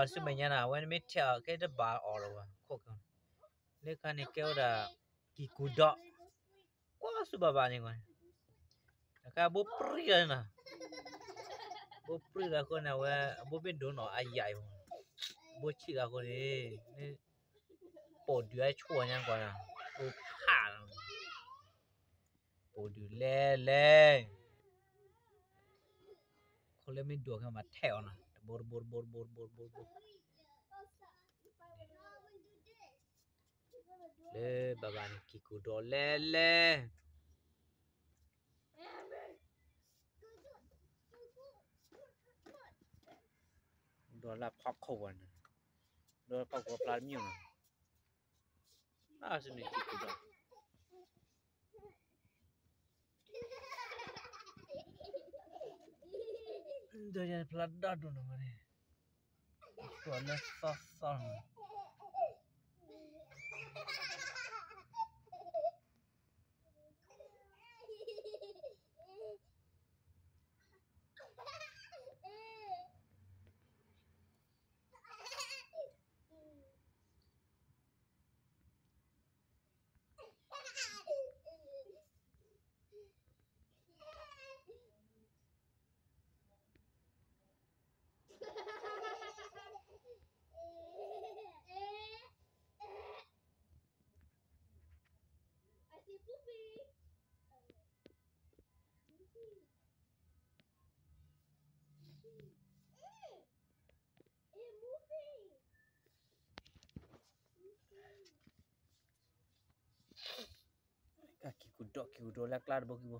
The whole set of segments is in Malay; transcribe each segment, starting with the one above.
su me nyana wen me tia ke de ba all over ko ko le kan ni ke da ki ku do kwa su baba ni ko ka bo pri na bo pri la ko na wa bo be do no ai bo chi ga ko ni po du ai chuo nyan kwa na bo pa po du le ko le me do ka ma theo na bor le baba ni ki ku do le do la phok ko wan do phok ko pla mi na su ni ki ku do do ya pla da do no mare ko le sa ki ku do la klar bo ki bo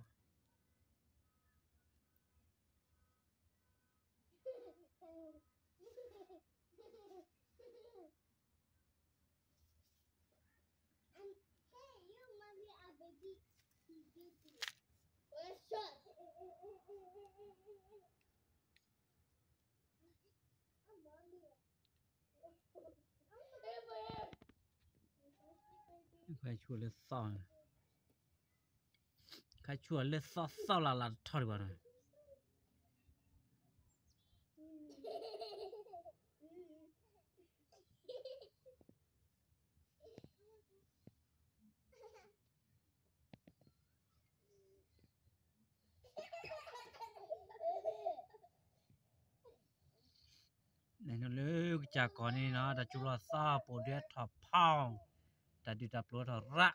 khai chua le sa la thor ba na này nó lơ chả có này nó đã chú là sa bộ đế thọ phong đã đi đập lúa thọ rạ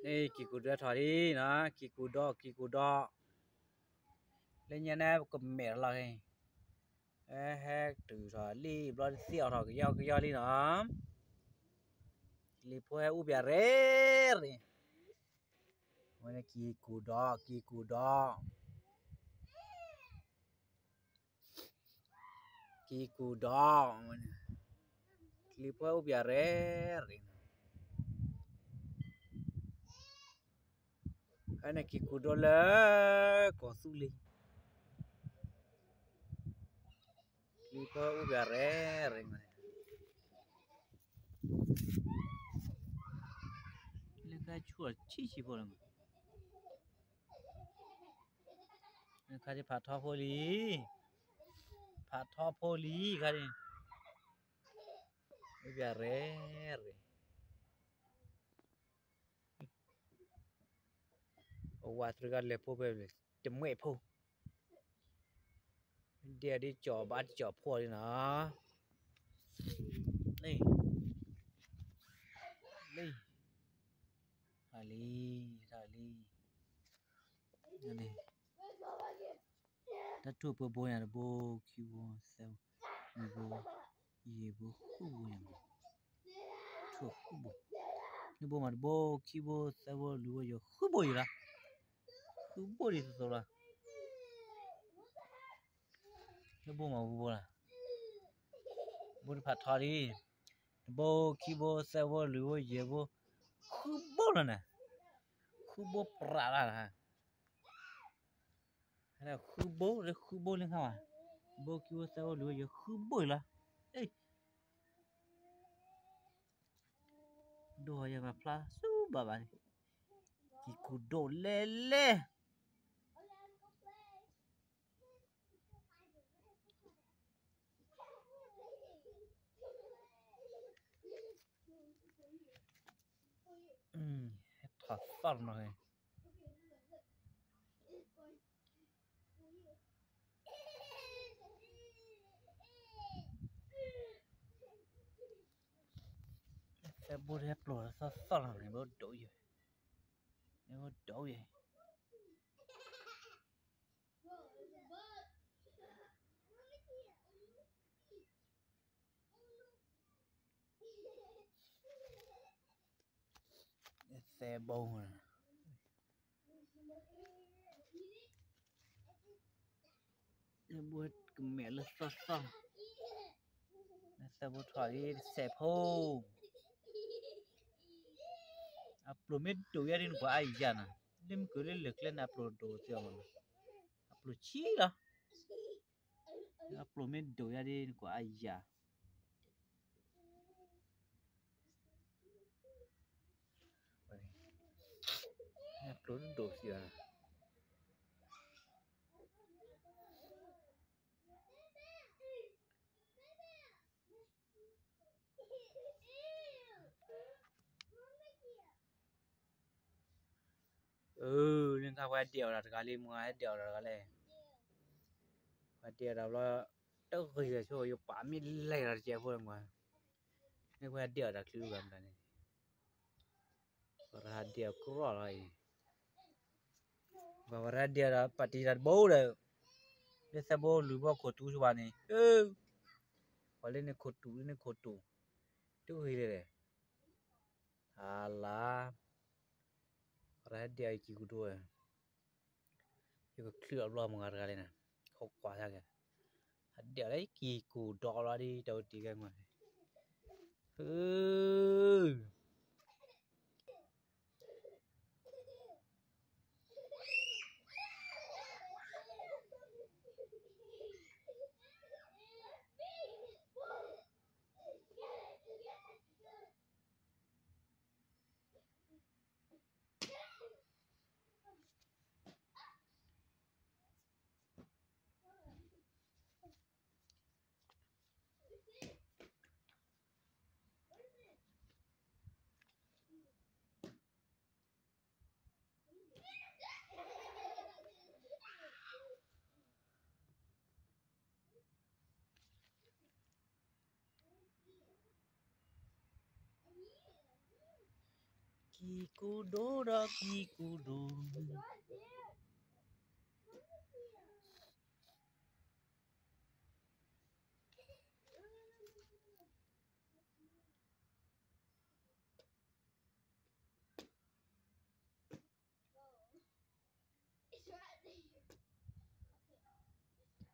đây kỳ cụ đế thọ đi nó kỳ cụ đo lên nhà này cầm mẹ là này từ thọ li lo xiao thọ cái dao đi nó li po u bia re này này kỳ cụ đo li po u bia re cái này kỳ cụ đo là có su li po u bia re này lên cái chuột chi bộ lắm lên cái phạt thọ phô lý cái này u bia re wa trigger le po beจะเมพเดี๋ยวดิจ่อบ้านจ่อพ่อนี่นะนี่ทาลีนี่ถ้าทั่วไปบ่อย่างบ่คิวเซลมีบ่เยบ่ฮู้อย่างทั่วฮู้บ่นี่บ่มาบ่คิวเซลรู้ว่าอยู่ฮู้บ่อยู่ล่ะฮู้บ่ดิโซล่ะนี่บ่มาบ่ล่ะบ่ผัดทอดิบ่คิวเซลรู้ว่าเยบ่ฮู้บ่ล่ะนะฮู้บ่ปราล่ะฮะlà khu bố lên không à bố kêu sao lùi giờ khu bố là ê do yang pla su baba ki kudo lele thỏa phần rồi sẽ bố đẹp rồi sao phần này bố đổi rồi nếu bố đổi rồi xe bông rồi buat kemel sosong nasa buat hari sep ho upload med do ya din kwa ayana lim ko le leklen upload do tiamon upload chi la upload med do ya din kwa aya upload do sia nên ka wa dio la ka le mwa dio la ka le wa dio la lo to ri cho yo pa mi le la che pho ngwa ne wa dio la klu gam da ne ra dio ko ra lai wa ra dio la pati la bo le ne sa bo lu bo ko tu wa ne wa le ne ko tu tu ri le ala ra dio ki ku do yo ko klu lo mo ga le na ko kwa sa ke dio lai ki ku do la di do ti ga ngwa Kikudo da kikudo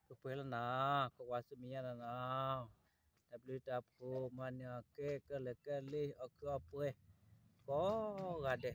Pupela na ko wasmiya na tablet apo manya ke kele akapwe ko gade